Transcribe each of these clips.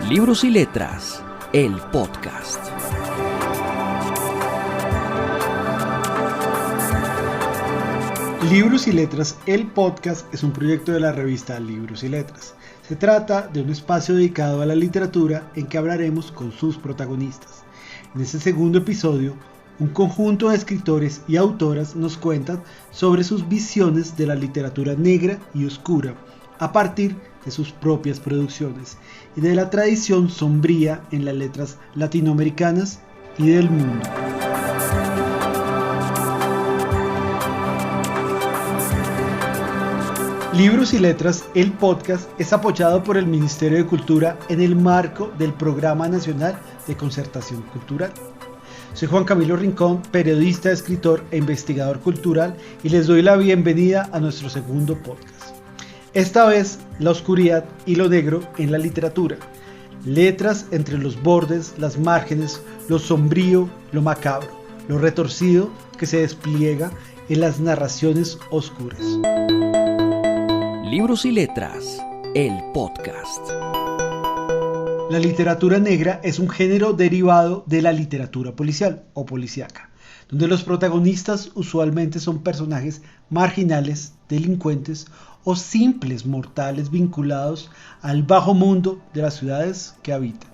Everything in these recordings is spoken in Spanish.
Libros y Letras, el podcast. Libros y Letras, el podcast es un proyecto de la revista Libros y Letras. Se trata de un espacio dedicado a la literatura en que hablaremos con sus protagonistas. En este segundo episodio, un conjunto de escritores y autoras nos cuentan sobre sus visiones de la literatura negra y oscura a partir de sus propias producciones y de la tradición sombría en las letras latinoamericanas y del mundo. Libros y Letras, el podcast, es apoyado por el Ministerio de Cultura en el marco del Programa Nacional de Concertación Cultural. Soy Juan Camilo Rincón, periodista, escritor e investigador cultural, y les doy la bienvenida a nuestro segundo podcast. Esta vez, la oscuridad y lo negro en la literatura. Letras entre los bordes, las márgenes, lo sombrío, lo macabro, lo retorcido que se despliega en las narraciones oscuras. Libros y Letras, el podcast. La literatura negra es un género derivado de la literatura policial o policíaca, donde los protagonistas usualmente son personajes marginales, delincuentes o simples mortales vinculados al bajo mundo de las ciudades que habitan.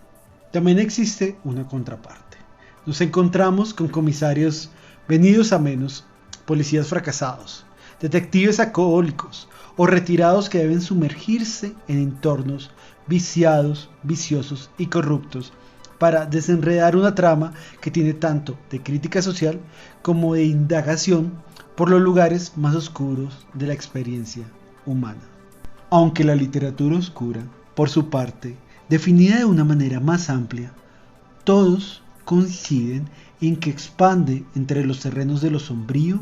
También existe una contraparte. Nos encontramos con comisarios venidos a menos, policías fracasados, detectives alcohólicos o retirados que deben sumergirse en entornos viciados, viciosos y corruptos para desenredar una trama que tiene tanto de crítica social como de indagación por los lugares más oscuros de la experiencia humana. Aunque la literatura oscura, por su parte, definida de una manera más amplia, todos coinciden en que expande entre los terrenos de lo sombrío,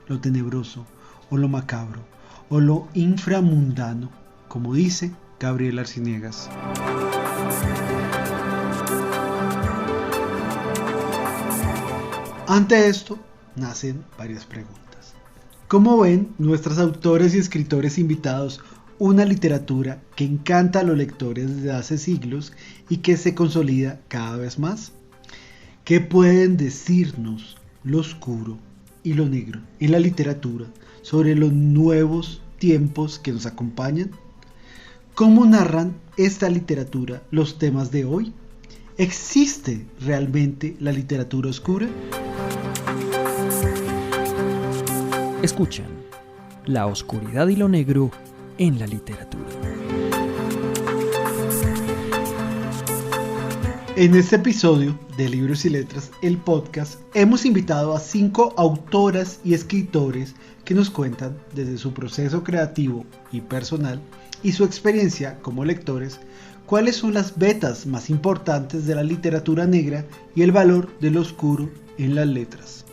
lo tenebroso o lo macabro o lo inframundano, como dice Gabriel Arciniegas. Ante esto, nacen varias preguntas. ¿Cómo ven nuestros autores y escritores invitados una literatura que encanta a los lectores desde hace siglos y que se consolida cada vez más? ¿Qué pueden decirnos lo oscuro y lo negro en la literatura sobre los nuevos tiempos que nos acompañan? ¿Cómo narran esta literatura los temas de hoy? ¿Existe realmente la literatura oscura? Escuchan la oscuridad y lo negro en la literatura. En este episodio de Libros y Letras, el podcast, hemos invitado a 5 autoras y escritores que nos cuentan desde su proceso creativo y personal y su experiencia como lectores, cuáles son las vetas más importantes de la literatura negra y el valor de lo oscuro en las letras.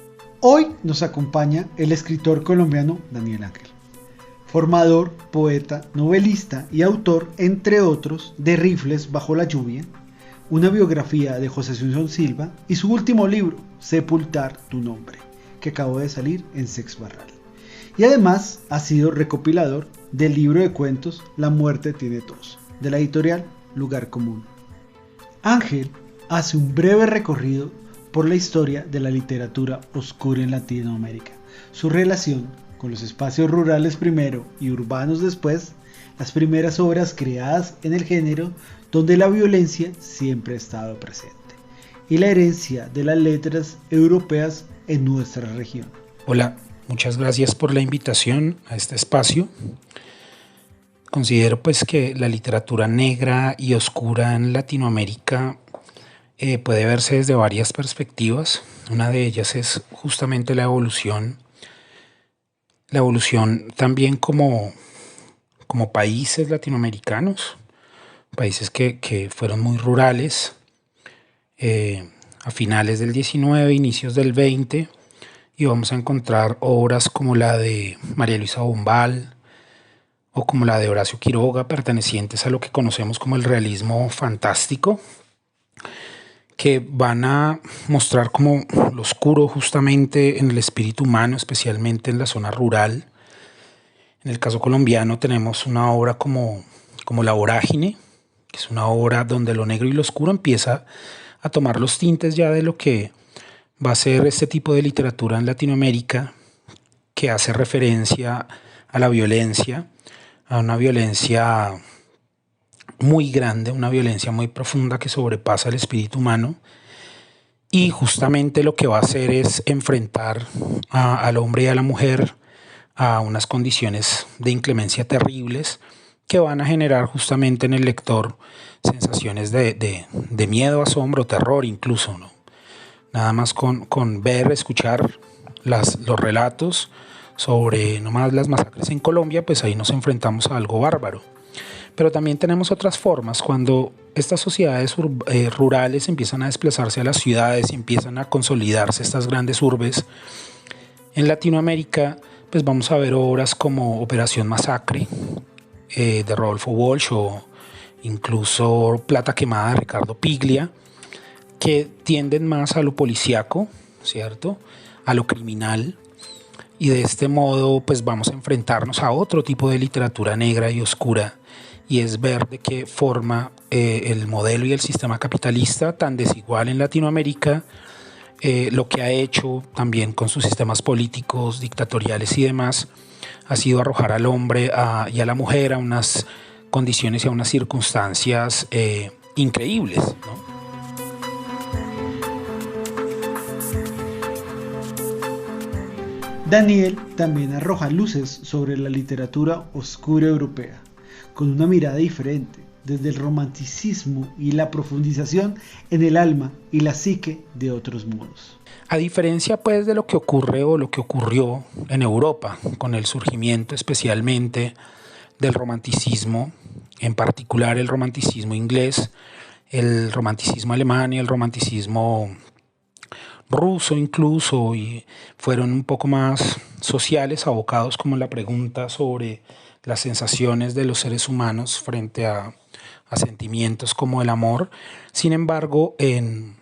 Hoy nos acompaña el escritor colombiano Daniel Ángel, formador, poeta, novelista y autor, entre otros, de Rifles bajo la lluvia, una biografía de José Asunción Silva y su último libro, Sepultar tu nombre, que acabó de salir en Sex Barral. Y además ha sido recopilador del libro de cuentos La muerte tiene tos, de la editorial Lugar Común. Ángel hace un breve recorrido por la historia de la literatura oscura en Latinoamérica, su relación con los espacios rurales primero y urbanos después, las primeras obras creadas en el género donde la violencia siempre ha estado presente, y la herencia de las letras europeas en nuestra región. Hola, muchas gracias por la invitación a este espacio. Considero pues que la literatura negra y oscura en Latinoamérica puede verse desde varias perspectivas. Una de ellas es justamente la evolución también como países latinoamericanos, países que fueron muy rurales a finales del 19, inicios del 20, y vamos a encontrar obras como la de María Luisa Bombal o como la de Horacio Quiroga, pertenecientes a lo que conocemos como el realismo fantástico, que van a mostrar como lo oscuro justamente en el espíritu humano, especialmente en la zona rural. En el caso colombiano tenemos una obra como La Vorágine, que es una obra donde lo negro y lo oscuro empieza a tomar los tintes ya de lo que va a ser este tipo de literatura en Latinoamérica, que hace referencia a la violencia, a una violencia muy grande, una violencia muy profunda que sobrepasa el espíritu humano. Y justamente lo que va a hacer es enfrentar al hombre y a la mujer a unas condiciones de inclemencia terribles que van a generar justamente en el lector sensaciones de miedo, asombro, terror incluso, ¿no? Nada más con ver, escuchar los relatos sobre nomás las masacres en Colombia, pues ahí nos enfrentamos a algo bárbaro. Pero también tenemos otras formas. Cuando estas sociedades rurales empiezan a desplazarse a las ciudades y empiezan a consolidarse estas grandes urbes, en Latinoamérica pues vamos a ver obras como Operación Masacre de Rodolfo Walsh o incluso Plata Quemada de Ricardo Piglia, que tienden más a lo policíaco, ¿cierto?, a lo criminal. Y de este modo pues vamos a enfrentarnos a otro tipo de literatura negra y oscura, y es ver de qué forma el modelo y el sistema capitalista tan desigual en Latinoamérica, lo que ha hecho también con sus sistemas políticos, dictatoriales y demás, ha sido arrojar al hombre y a la mujer a unas condiciones y a unas circunstancias increíbles, ¿no? Daniel también arroja luces sobre la literatura oscura europea, con una mirada diferente, desde el romanticismo y la profundización en el alma y la psique de otros modos. A diferencia pues de lo que ocurre o lo que ocurrió en Europa, con el surgimiento especialmente del romanticismo, en particular el romanticismo inglés, el romanticismo alemán y el romanticismo ruso incluso, y fueron un poco más sociales, abocados como la pregunta sobre las sensaciones de los seres humanos frente a sentimientos como el amor. Sin embargo, en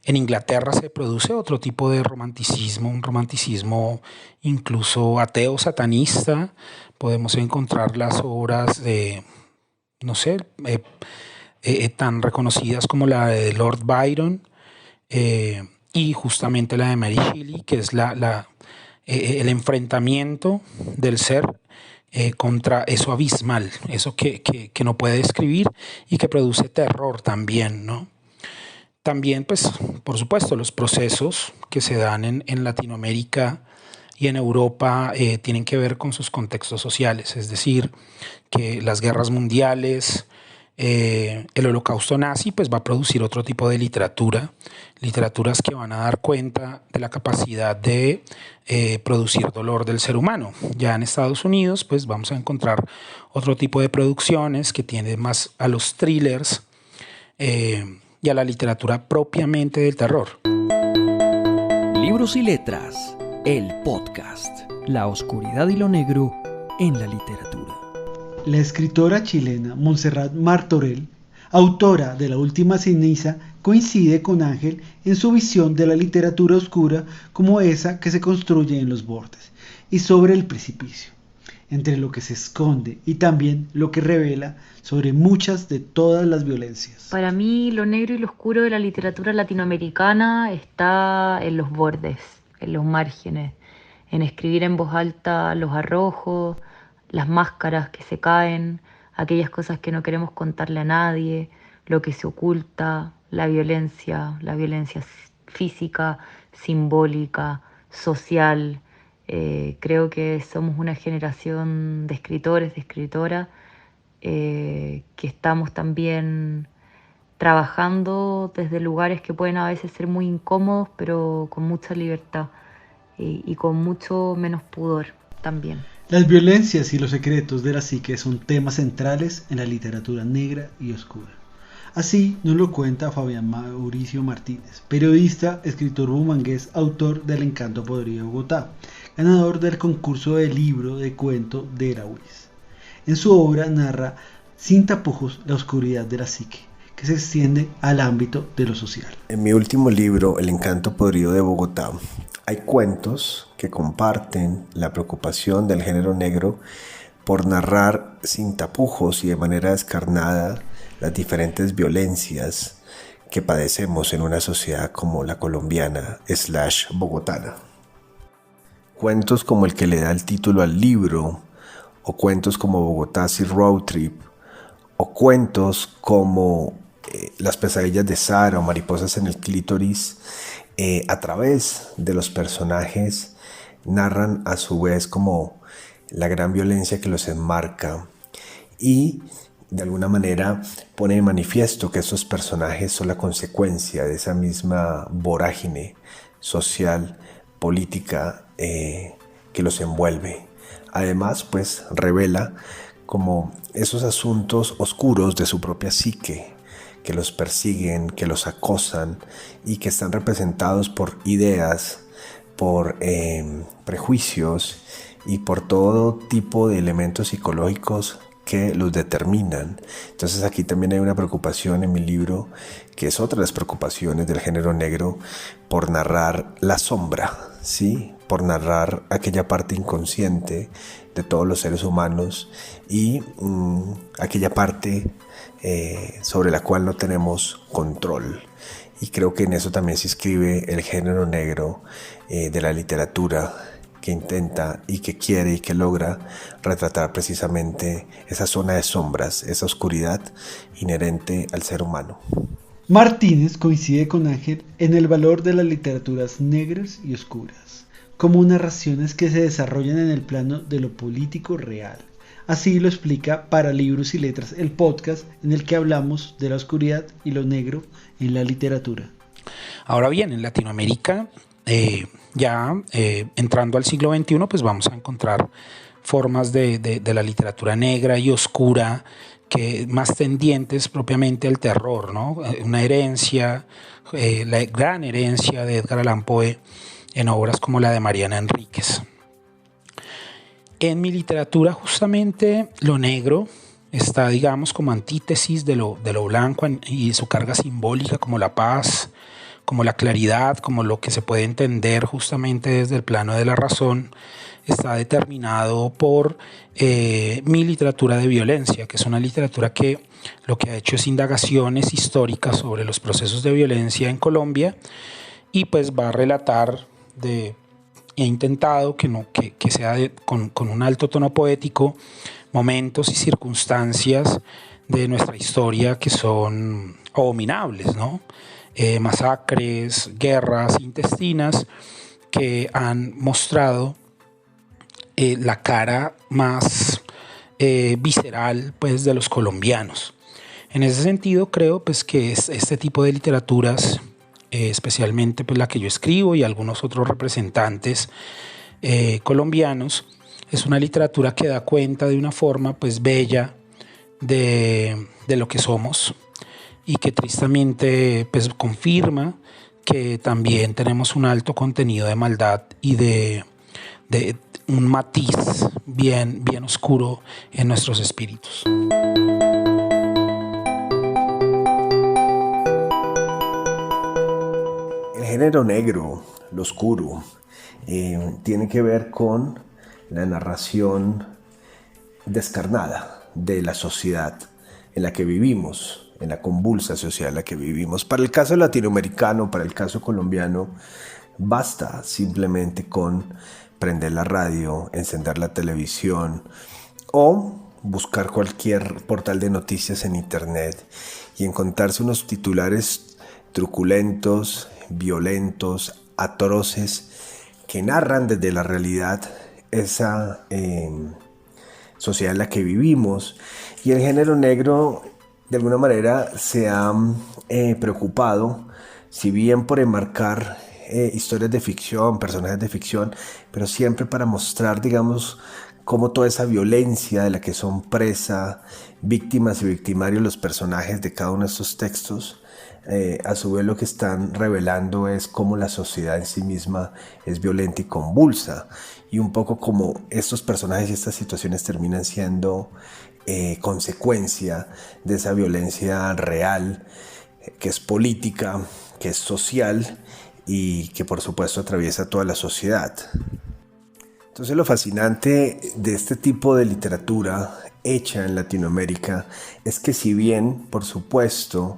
Inglaterra se produce otro tipo de romanticismo, un romanticismo incluso ateo, satanista. Podemos encontrar las obras de, no sé, tan reconocidas como la de Lord Byron, y justamente la de Mary Shelley, que es el enfrentamiento del ser contra eso abismal, eso que no puede describir y que produce terror también, ¿no? También, pues, por supuesto, los procesos que se dan en Latinoamérica y en Europa tienen que ver con sus contextos sociales, es decir, que las guerras mundiales, el holocausto nazi, pues va a producir otro tipo de literaturas que van a dar cuenta de la capacidad de producir dolor del ser humano. Ya en Estados Unidos, pues vamos a encontrar otro tipo de producciones que tienden más a los thrillers y a la literatura propiamente del terror. Libros y Letras, el podcast. La oscuridad y lo negro en la literatura. La escritora chilena Montserrat Martorell, autora de La Última Ceniza, coincide con Ángel en su visión de la literatura oscura como esa que se construye en los bordes y sobre el precipicio, entre lo que se esconde y también lo que revela sobre muchas de todas las violencias. Para mí, lo negro y lo oscuro de la literatura latinoamericana está en los bordes, en los márgenes, en escribir en voz alta los arrojos, las máscaras que se caen, aquellas cosas que no queremos contarle a nadie, lo que se oculta, la violencia física, simbólica, social. Creo que somos una generación de escritores, de escritoras, que estamos también trabajando desde lugares que pueden a veces ser muy incómodos, pero con mucha libertad y con mucho menos pudor también. Las violencias y los secretos de la psique son temas centrales en la literatura negra y oscura. Así nos lo cuenta Fabián Mauricio Martínez, periodista, escritor bumangués, autor del Encanto Podrido de Bogotá, ganador del concurso de libro de cuento de la UIS. En su obra narra sin tapujos la oscuridad de la psique, que se extiende al ámbito de lo social. En mi último libro, El Encanto Podrido de Bogotá, hay cuentos que comparten la preocupación del género negro por narrar sin tapujos y de manera descarnada las diferentes violencias que padecemos en una sociedad como la colombiana / bogotana. Cuentos como el que le da el título al libro, o cuentos como Bogotá Sea Road Trip, o cuentos como Las pesadillas de Sara o Mariposas en el clítoris, a través de los personajes narran a su vez como la gran violencia que los enmarca y de alguna manera pone de manifiesto que esos personajes son la consecuencia de esa misma vorágine social, política que los envuelve. Además, pues revela como esos asuntos oscuros de su propia psique que los persiguen, que los acosan y que están representados por ideas, por prejuicios y por todo tipo de elementos psicológicos que los determinan. Entonces aquí también hay una preocupación en mi libro, que es otra de las preocupaciones del género negro, por narrar la sombra, ¿sí? Por narrar aquella parte inconsciente de todos los seres humanos y aquella parte sobre la cual no tenemos control. Y creo que en eso también se inscribe el género negro de la literatura, que intenta y que quiere y que logra retratar precisamente esa zona de sombras, esa oscuridad inherente al ser humano. Martínez coincide con Ángel en el valor de las literaturas negras y oscuras, como narraciones que se desarrollan en el plano de lo político real. Así lo explica para Libros y Letras, el podcast en el que hablamos de la oscuridad y lo negro en la literatura. Ahora bien, en Latinoamérica, entrando al siglo XXI, pues vamos a encontrar formas de la literatura negra y oscura que más tendientes propiamente al terror, ¿no? Una herencia, la gran herencia de Edgar Allan Poe en obras como la de Mariana Enríquez. En mi literatura justamente lo negro está, digamos, como antítesis de lo blanco y su carga simbólica, como la paz, como la claridad, como lo que se puede entender justamente desde el plano de la razón, está determinado por mi literatura de violencia, que es una literatura que lo que ha hecho es indagaciones históricas sobre los procesos de violencia en Colombia y pues va a relatar he intentado que sea con un alto tono poético momentos y circunstancias de nuestra historia que son abominables, ¿no? Masacres, guerras intestinas que han mostrado la cara más visceral pues, de los colombianos. En ese sentido creo pues, que este tipo de literaturas, especialmente pues, la que yo escribo y algunos otros representantes colombianos, es una literatura que da cuenta de una forma pues, bella de lo que somos y que tristemente pues, confirma que también tenemos un alto contenido de maldad y de un matiz bien oscuro en nuestros espíritus. El género negro, lo oscuro, tiene que ver con la narración descarnada de la sociedad en la que vivimos, en la convulsa sociedad en la que vivimos. Para el caso latinoamericano, para el caso colombiano, basta simplemente con prender la radio, encender la televisión o buscar cualquier portal de noticias en internet y encontrarse unos titulares truculentos, violentos, atroces, que narran desde la realidad esa sociedad en la que vivimos. Y el género negro de alguna manera se ha preocupado, si bien por enmarcar historias de ficción, personajes de ficción, pero siempre para mostrar, digamos, cómo toda esa violencia de la que son presa, víctimas y victimarios los personajes de cada uno de estos textos, a su vez lo que están revelando es cómo la sociedad en sí misma es violenta y convulsa, y un poco como estos personajes y estas situaciones terminan siendo consecuencia de esa violencia real, que es política, que es social y que por supuesto atraviesa toda la sociedad. Entonces lo fascinante de este tipo de literatura hecha en Latinoamérica es que si bien, por supuesto,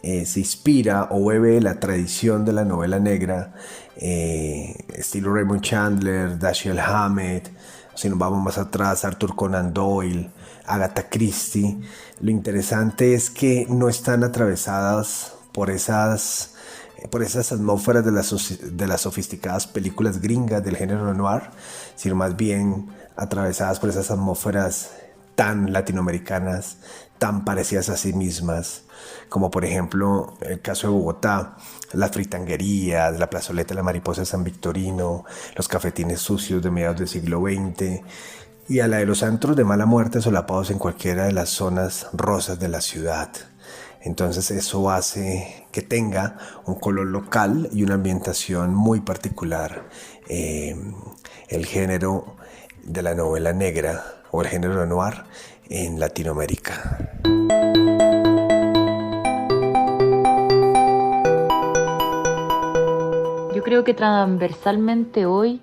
se inspira o bebe la tradición de la novela negra, estilo Raymond Chandler, Dashiell Hammett, si nos vamos más atrás, Arthur Conan Doyle, Agatha Christie, lo interesante es que no están atravesadas por esas atmósferas de las sofisticadas películas gringas del género noir, sino más bien atravesadas por esas atmósferas tan latinoamericanas, tan parecidas a sí mismas, como por ejemplo el caso de Bogotá, las fritanguerías, la plazoleta de la Mariposa de San Victorino, los cafetines sucios de mediados del siglo XX, y a la de los antros de mala muerte solapados en cualquiera de las zonas rosas de la ciudad. Entonces eso hace que tenga un color local y una ambientación muy particular, el género de la novela negra o el género noir en Latinoamérica. Yo creo que transversalmente hoy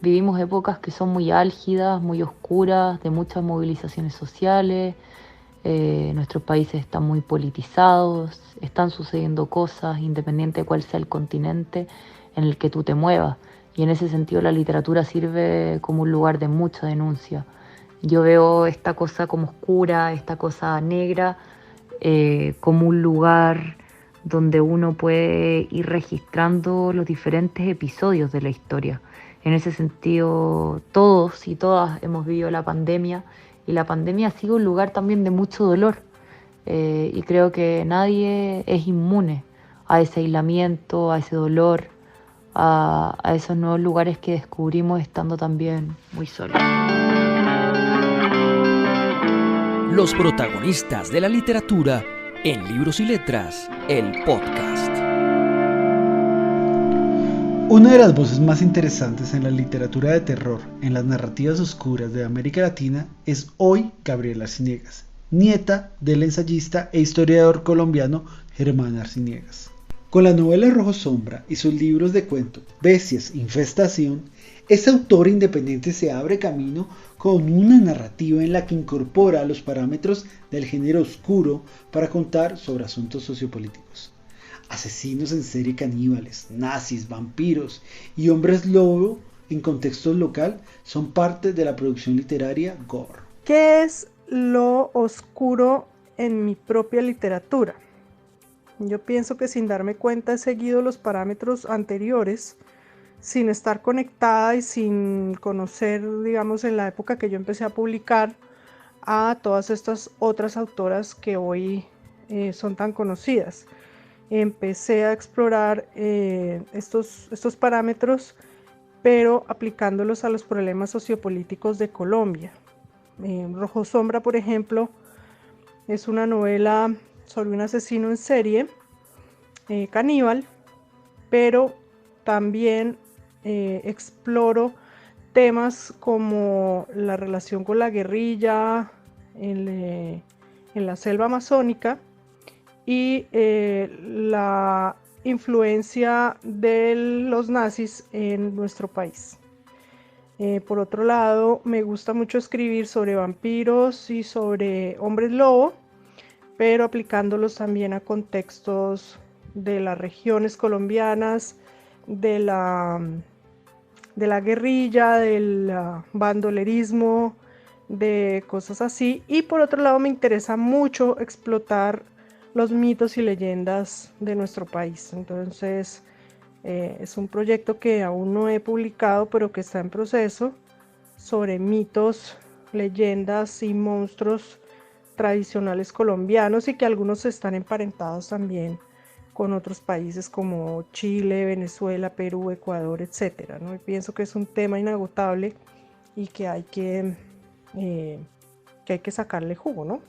vivimos épocas que son muy álgidas, muy oscuras, de muchas movilizaciones sociales. Nuestros países están muy politizados, están sucediendo cosas, independiente de cuál sea el continente en el que tú te muevas. Y en ese sentido la literatura sirve como un lugar de mucha denuncia. Yo veo esta cosa como oscura, esta cosa negra, como un lugar donde uno puede ir registrando los diferentes episodios de la historia. En ese sentido, todos y todas hemos vivido la pandemia, y la pandemia ha sido un lugar también de mucho dolor, y creo que nadie es inmune a ese aislamiento, a ese dolor, a esos nuevos lugares que descubrimos estando también muy solos. Los protagonistas de la literatura en Libros y Letras, el podcast. Una de las voces más interesantes en la literatura de terror, en las narrativas oscuras de América Latina, es hoy Gabriela Arciniegas, nieta del ensayista e historiador colombiano Germán Arciniegas. Con la novela Rojo Sombra y sus libros de cuento Bestias, Infestación, esta autora independiente se abre camino con una narrativa en la que incorpora los parámetros del género oscuro para contar sobre asuntos sociopolíticos. Asesinos en serie, caníbales, nazis, vampiros y hombres lobo en contextos local son parte de la producción literaria gore. ¿Qué es lo oscuro en mi propia literatura? Yo pienso que sin darme cuenta he seguido los parámetros anteriores, sin estar conectada y sin conocer, digamos, en la época que yo empecé a publicar, a todas estas otras autoras que hoy son tan conocidas. Empecé a explorar estos parámetros, pero aplicándolos a los problemas sociopolíticos de Colombia. Rojo Sombra, por ejemplo, es una novela sobre un asesino en serie, caníbal, pero también exploro temas como la relación con la guerrilla en la selva amazónica y la influencia de los nazis en nuestro país. Por otro lado, me gusta mucho escribir sobre vampiros y sobre hombres lobo, pero aplicándolos también a contextos de las regiones colombianas, de la guerrilla, del bandolerismo, de cosas así. Y por otro lado me interesa mucho explotar los mitos y leyendas de nuestro país. Entonces es un proyecto que aún no he publicado, pero que está en proceso, sobre mitos, leyendas y monstruos tradicionales colombianos, y que algunos están emparentados también con otros países como Chile, Venezuela, Perú, Ecuador, etc., ¿no? Y pienso que es un tema inagotable y que hay que sacarle jugo, ¿no?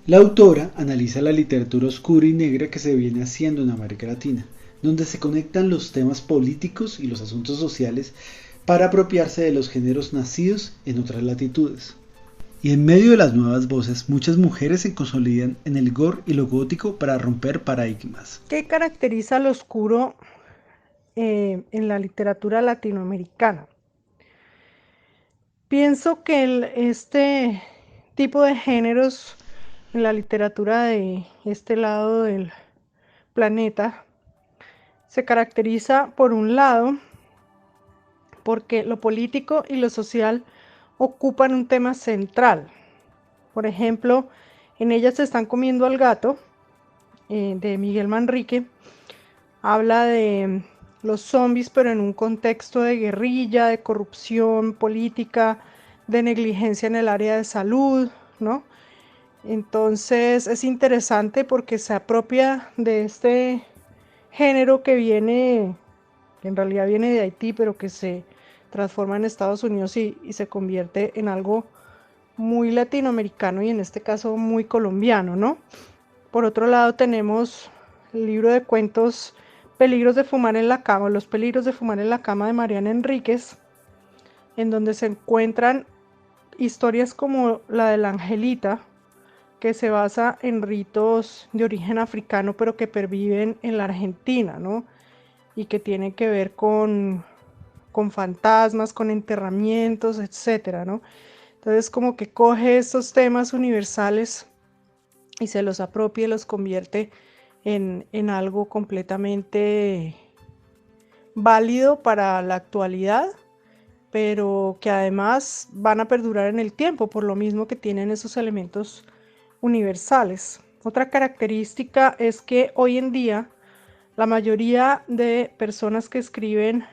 La autora analiza la literatura oscura y negra que se viene haciendo en América Latina, donde se conectan los temas políticos y los asuntos sociales para apropiarse de los géneros nacidos en otras latitudes. Y en medio de las nuevas voces, muchas mujeres se consolidan en el gore y lo gótico para romper paradigmas. ¿Qué caracteriza lo oscuro en la literatura latinoamericana? Pienso que este tipo de géneros en la literatura de este lado del planeta se caracteriza, por un lado, porque lo político y lo social ocupan un tema central. Por ejemplo, en Ellas se están comiendo al gato, de Miguel Manrique, habla de los zombies, pero en un contexto de guerrilla, de corrupción política, de negligencia en el área de salud, ¿no? Entonces es interesante porque se apropia de este género que en realidad viene de Haití, pero que se transforma en Estados Unidos y se convierte en algo muy latinoamericano y en este caso muy colombiano, ¿no? Por otro lado tenemos el libro de cuentos Peligros de fumar en la cama, Los peligros de fumar en la cama de Mariana Enríquez, en donde se encuentran historias como la de la Angelita, que se basa en ritos de origen africano pero que perviven en la Argentina, ¿no? Y que tienen que ver con fantasmas, con enterramientos, etcétera, ¿no? Entonces como que coge estos temas universales y se los apropia y los convierte en algo completamente válido para la actualidad, pero que además van a perdurar en el tiempo, por lo mismo que tienen esos elementos universales. Otra característica es que hoy en día la mayoría de personas que escriben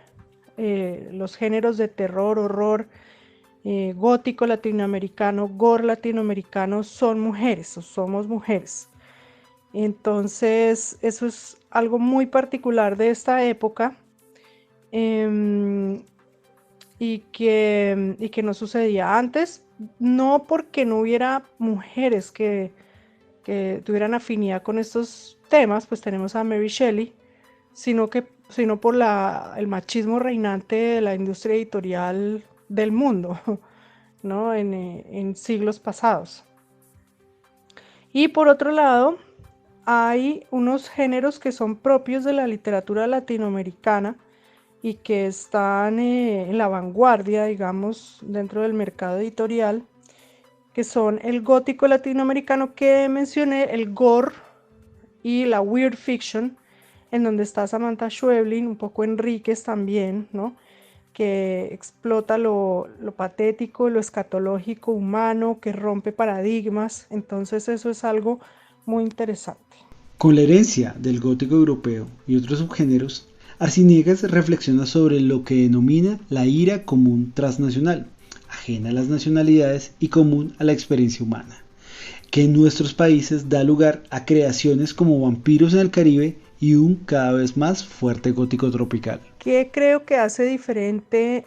los géneros de terror, horror, gótico latinoamericano, gore latinoamericano, son mujeres o somos mujeres. Entonces eso es algo muy particular de esta época, y que no sucedía antes, no porque no hubiera mujeres que tuvieran afinidad con estos temas, pues tenemos a Mary Shelley, sino por el machismo reinante de la industria editorial del mundo, ¿no? En siglos pasados. Y por otro lado, hay unos géneros que son propios de la literatura latinoamericana y que están en la vanguardia, digamos, dentro del mercado editorial, que son el gótico latinoamericano que mencioné, el gore y la weird fiction, en donde está Samantha Schweblin, un poco Enríquez también, ¿no? Que explota lo patético, lo escatológico humano, que rompe paradigmas. Entonces eso es algo muy interesante. Con la herencia del gótico europeo y otros subgéneros, Arciniegas reflexiona sobre lo que denomina la ira común transnacional, ajena a las nacionalidades y común a la experiencia humana, que en nuestros países da lugar a creaciones como Vampiros en el Caribe y un cada vez más fuerte gótico tropical. ¿Qué creo que hace diferente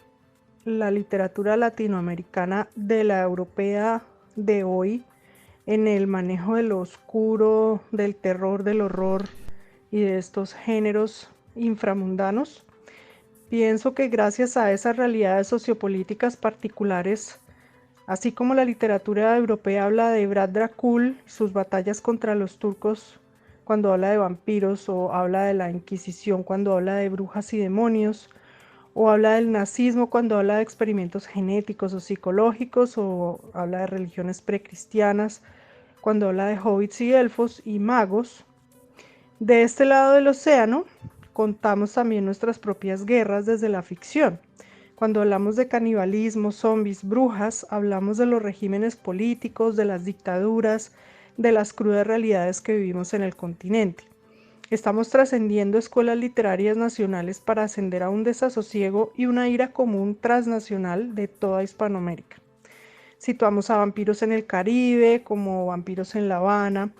la literatura latinoamericana de la europea de hoy en el manejo de lo oscuro, del terror, del horror y de estos géneros inframundanos? Pienso que gracias a esas realidades sociopolíticas particulares, así como la literatura europea habla de Brad Dracul y sus batallas contra los turcos cuando habla de vampiros, o habla de la Inquisición cuando habla de brujas y demonios, o habla del nazismo cuando habla de experimentos genéticos o psicológicos, o habla de religiones precristianas cuando habla de hobbits y elfos y magos. De este lado del océano contamos también nuestras propias guerras desde la ficción. Cuando hablamos de canibalismo, zombies, brujas, hablamos de los regímenes políticos, de las dictaduras, de las crudas realidades que vivimos en el continente. Estamos trascendiendo escuelas literarias nacionales para ascender a un desasosiego y una ira común transnacional de toda Hispanoamérica. Situamos a vampiros en el Caribe, como Vampiros en La Habana,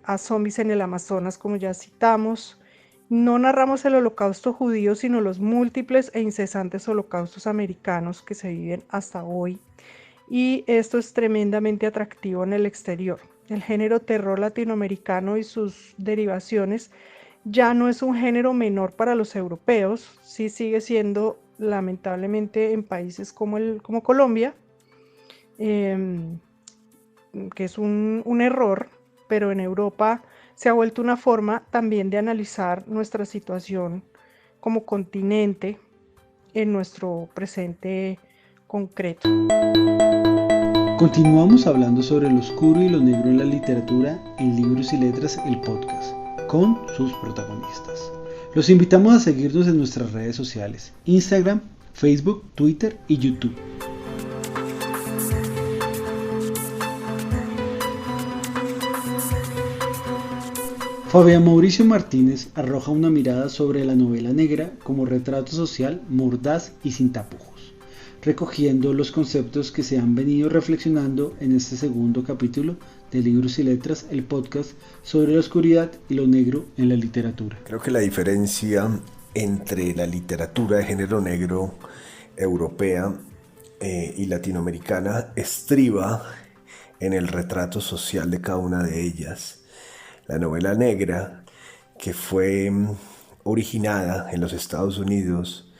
a zombies en el Amazonas, como ya citamos. No narramos el holocausto judío, sino los múltiples e incesantes holocaustos americanos que se viven hasta hoy. Y esto es tremendamente atractivo en el exterior. El género terror latinoamericano y sus derivaciones ya no es un género menor para los europeos, sí sigue siendo lamentablemente en países como Colombia, que es un error, pero en Europa se ha vuelto una forma también de analizar nuestra situación como continente en nuestro presente concreto. Continuamos hablando sobre lo oscuro y lo negro en la literatura en Libros y Letras, el podcast, con sus protagonistas. Los invitamos a seguirnos en nuestras redes sociales, Instagram, Facebook, Twitter y YouTube. Fabián Mauricio Martínez arroja una mirada sobre la novela negra como retrato social mordaz y sin tapujos, recogiendo los conceptos que se han venido reflexionando en este segundo capítulo de Libros y Letras, el podcast sobre la oscuridad y lo negro en la literatura. Creo que la diferencia entre la literatura de género negro europea y latinoamericana estriba en el retrato social de cada una de ellas. La novela negra, que fue originada en los Estados Unidos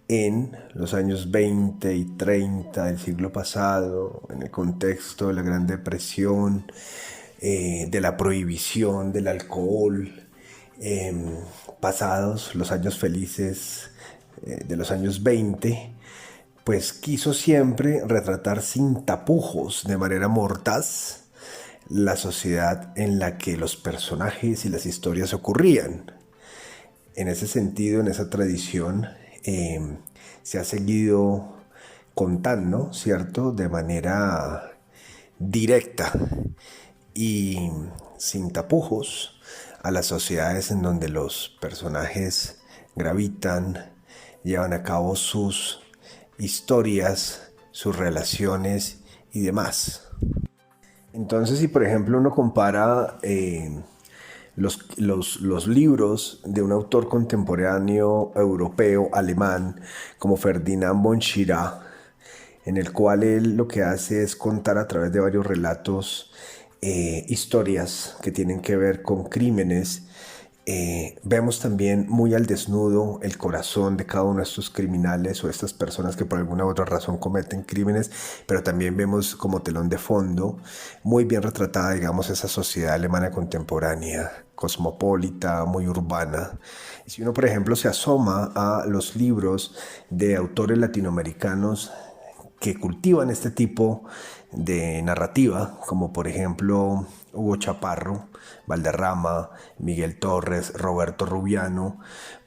en los años 20 y 30 del siglo pasado, en el contexto de la Gran Depresión, de la prohibición del alcohol, pasados los años felices de los años 20, pues quiso siempre retratar sin tapujos, de manera mordaz, la sociedad en la que los personajes y las historias ocurrían. En ese sentido, en esa tradición, se ha seguido contando, ¿cierto?, de manera directa y sin tapujos a las sociedades en donde los personajes gravitan, llevan a cabo sus historias, sus relaciones y demás. Entonces, si por ejemplo uno compara los libros de un autor contemporáneo europeo, alemán, como Ferdinand von Schirach, en el cual él lo que hace es contar a través de varios relatos historias que tienen que ver con crímenes, vemos también muy al desnudo el corazón de cada uno de estos criminales o estas personas que por alguna u otra razón cometen crímenes, pero también vemos como telón de fondo muy bien retratada, digamos, esa sociedad alemana contemporánea, cosmopolita, muy urbana. Y si uno, por ejemplo, se asoma a los libros de autores latinoamericanos que cultivan este tipo de narrativa, como por ejemplo Hugo Chaparro, Valderrama, Miguel Torres, Roberto Rubiano,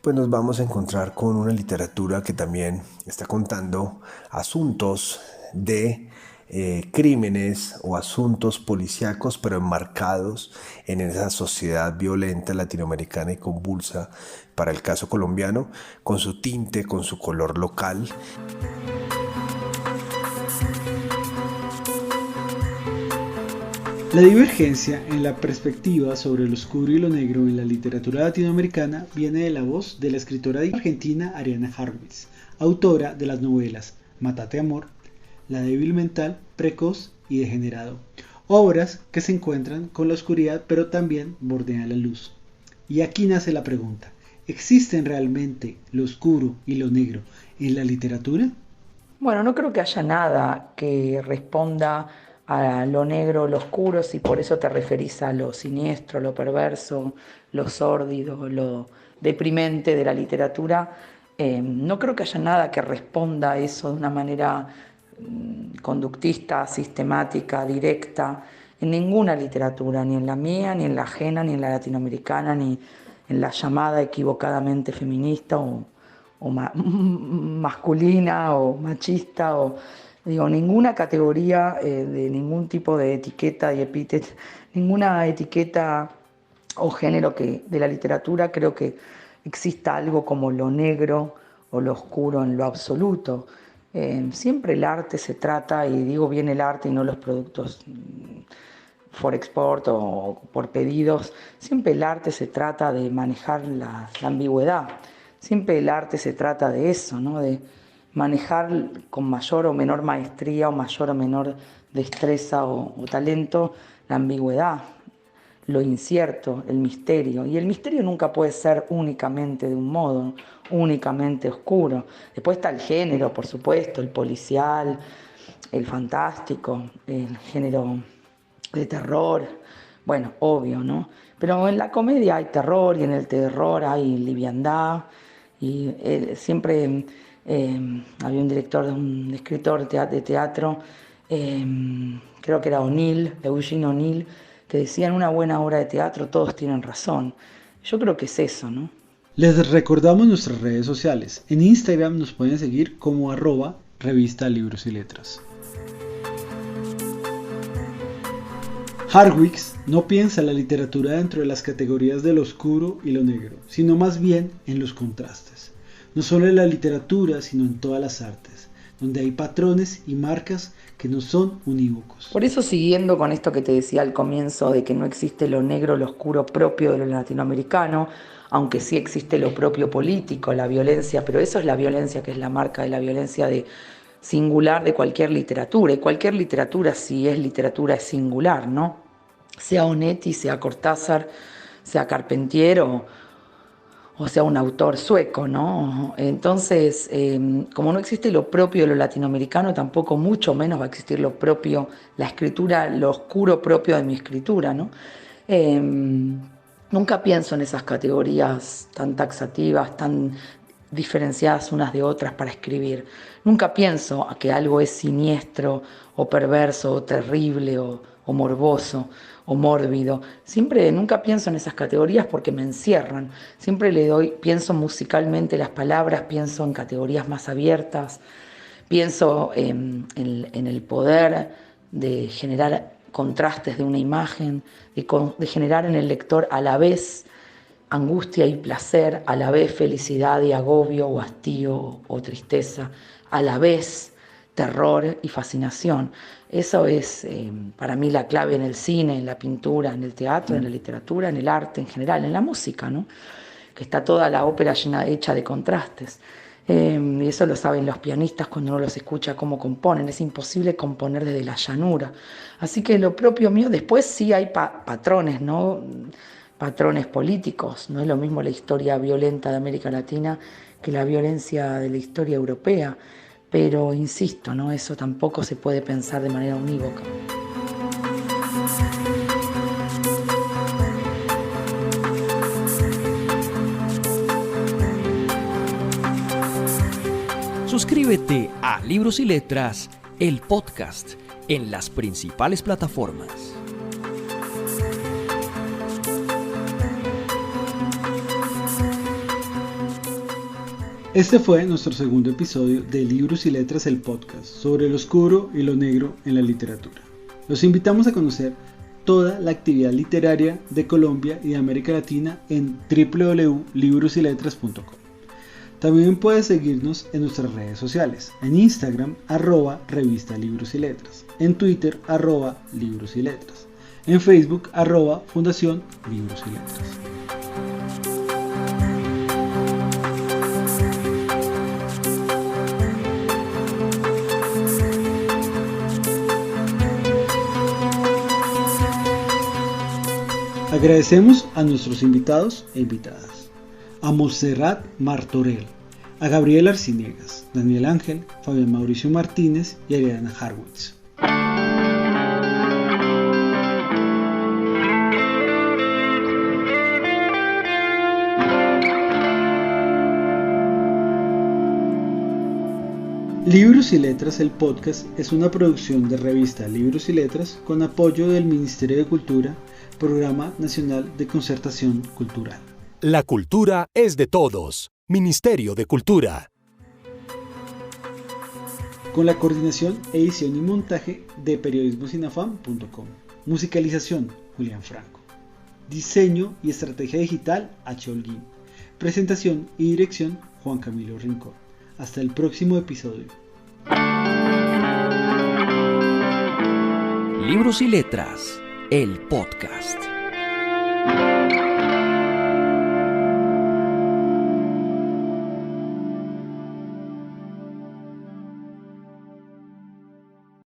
pues nos vamos a encontrar con una literatura que también está contando asuntos de crímenes o asuntos policíacos, pero enmarcados en esa sociedad violenta latinoamericana y convulsa para el caso colombiano, con su tinte, con su color local. La divergencia en la perspectiva sobre lo oscuro y lo negro en la literatura latinoamericana viene de la voz de la escritora argentina Ariana Harwitz, autora de las novelas Mátate Amor, La débil mental, Precoz y Degenerado, obras que se encuentran con la oscuridad pero también bordean la luz. Y aquí nace la pregunta: ¿existen realmente lo oscuro y lo negro en la literatura? Bueno, no creo que haya nada que responda a lo negro o lo oscuro, si por eso te referís a lo siniestro, lo perverso, lo sórdido, lo deprimente de la literatura. No creo que haya nada que responda a eso de una manera conductista, sistemática, directa, en ninguna literatura, ni en la mía, ni en la ajena, ni en la latinoamericana, ni en la llamada equivocadamente feminista o masculina o machista o... Digo, ninguna categoría de ningún tipo de etiqueta y epíteto, ninguna etiqueta o género que de la literatura creo que exista algo como lo negro o lo oscuro en lo absoluto. Siempre el arte se trata, y digo bien el arte y no los productos for export o por pedidos, siempre el arte se trata de manejar la ambigüedad, siempre el arte se trata de eso, ¿no? De manejar con mayor o menor maestría o mayor o menor destreza o talento la ambigüedad, lo incierto, el misterio. Y el misterio nunca puede ser únicamente de un modo, únicamente oscuro. Después está el género, por supuesto, el policial, el fantástico, el género de terror, bueno, obvio, ¿no? Pero en la comedia hay terror y en el terror hay liviandad y siempre... había un director, un escritor de teatro creo que era Eugene O'Neill, que decía: en una buena obra de teatro todos tienen razón. Yo creo que es eso, ¿no? Les recordamos nuestras redes sociales. En Instagram nos pueden seguir como @revista Libros y Letras. Hartwig no piensa la literatura dentro de las categorías de lo oscuro y lo negro, sino más bien en los contrastes. No solo en la literatura, sino en todas las artes, donde hay patrones y marcas que no son unívocos. Por eso, siguiendo con esto que te decía al comienzo, de que no existe lo negro, lo oscuro propio de lo latinoamericano, aunque sí existe lo propio político, la violencia, pero eso es la violencia que es la marca de la violencia singular de cualquier literatura, y cualquier literatura, si es literatura, es singular, ¿no? Sea Onetti, sea Cortázar, sea Carpentier o sea un autor sueco, ¿no? Entonces, como no existe lo propio de lo latinoamericano, tampoco mucho menos va a existir lo propio, la escritura, lo oscuro propio de mi escritura, ¿no? Nunca pienso en esas categorías tan taxativas, tan diferenciadas unas de otras para escribir. Nunca pienso a que algo es siniestro o perverso o terrible o morboso o mórbido. Nunca pienso en esas categorías porque me encierran. Siempre pienso musicalmente las palabras, pienso en categorías más abiertas, pienso en el poder de generar contrastes de una imagen, de generar en el lector a la vez angustia y placer, a la vez felicidad y agobio o hastío o tristeza, a la vez terror y fascinación. Eso es para mí la clave en el cine, en la pintura, en el teatro, en la literatura, en el arte en general, en la música, ¿no? Que está toda la ópera hecha de contrastes. Y eso lo saben los pianistas cuando uno los escucha cómo componen. Es imposible componer desde la llanura. Así que lo propio mío, después sí hay patrones, ¿no? Patrones políticos. No es lo mismo la historia violenta de América Latina que la violencia de la historia europea. Pero insisto, ¿no? Eso tampoco se puede pensar de manera unívoca. Suscríbete a Libros y Letras, el podcast, en las principales plataformas. Este fue nuestro segundo episodio de Libros y Letras, el podcast, sobre lo oscuro y lo negro en la literatura. Los invitamos a conocer toda la actividad literaria de Colombia y de América Latina en www.librosyletras.com. También puedes seguirnos en nuestras redes sociales, en Instagram, @revista Libros y Letras, en Twitter, @Libros y Letras, en Facebook, Fundación Libros y Letras. Agradecemos a nuestros invitados e invitadas, a Montserrat Martorell, a Gabriel Arciniegas, Daniel Ángel, Fabián Mauricio Martínez y Ariana Hartwig. Libros y Letras, el podcast, es una producción de revista Libros y Letras con apoyo del Ministerio de Cultura, Programa Nacional de Concertación Cultural. La cultura es de todos. Ministerio de Cultura. Con la coordinación, edición y montaje de periodismosinafam.com. Musicalización, Julián Franco. Diseño y estrategia digital, H. Holguín. Presentación y dirección, Juan Camilo Rincón. Hasta el próximo episodio. Libros y Letras, el podcast.